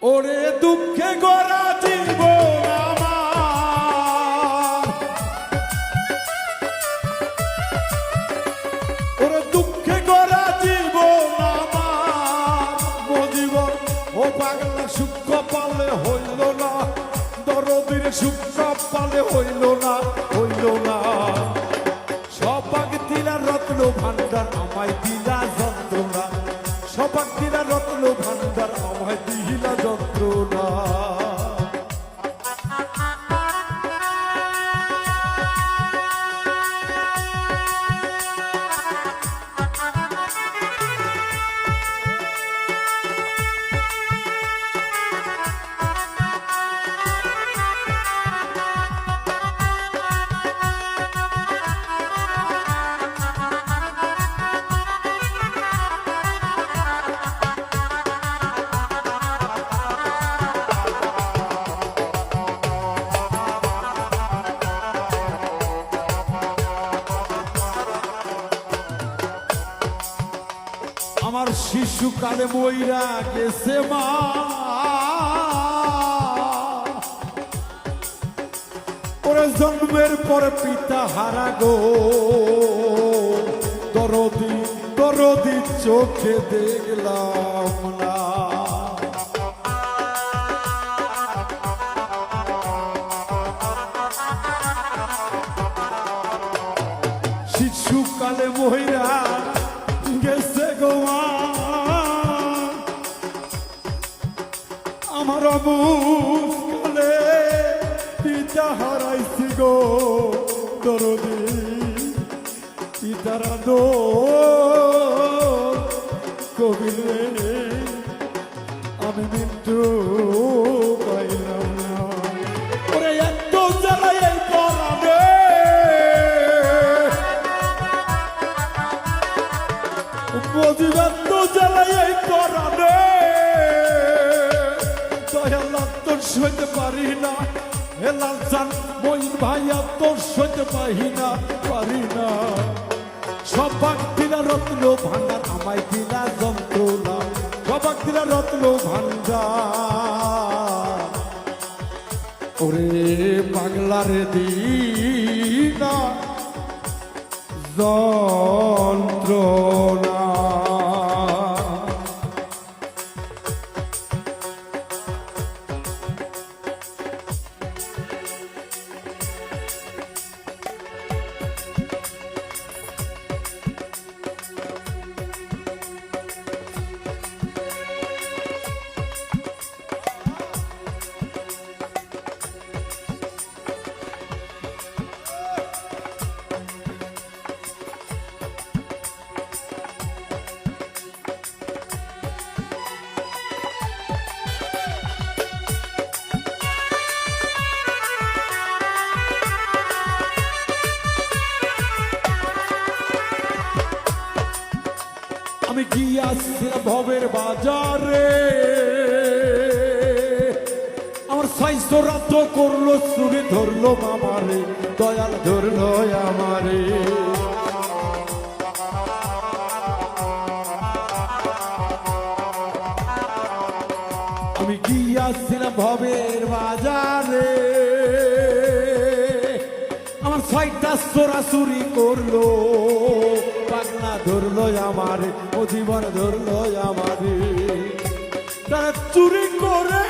ওরে দুঃখে গড়া জীবন আমার, ওরে দুঃখে গড়া জীবন আমার, ও জীবন ও পাগলা সুখ পালে হইল না, দরদির সুখ পালে হইল না, হইল না। সবাক দিলা রত্ন ভান্ডার আমায় দিলা যন্ত্রণা, সবাক দিলা রত্ন ভান্ডার আমায় দিলা যন্ত্রণা। আমার শিশুকালে মইরা গেছে মা, ওরে জন্মের পর পিতা হারা গো, দরদি দরদি চোখে দেখলাম না। শিশুকালে মইরা গেছে গো মা, আমার মুখকালে পিতা হারাইছি গো, দরদি পিতারা দো কবিরে আমি মৃত্যু পাইলাম না। ওরে এত জ্বালাই এই পরাণে, মজিবার তো জ্বালাই এই পরাণে, দয়াল্লাহ তোর সইতে পারি না, হেলাল চান মইন ভাইয়া তোর সইতে পারি না, পারি না। সবাক দিলা রত্ন ভান্ডার আমায় দিলা যন্ত্রণা, সবাক দিলা রত্ন ভান্ডার, ওরে পাগলারে দিলা যন্ত্রণা। আমি গিয়াছিলাম ভবের বাজারে, আমার সাইজ রাত করলো চুরি ধরলো মামারে, দয়াল ধরলো আমারে। আমি গিয়াছিলাম ভবের বাজারে, আমার ছয়টা চোরাচুরি করলো, পাগলা ধরলো আমারে, ও জীবন ধরলো আমারে। তারা চুরি করে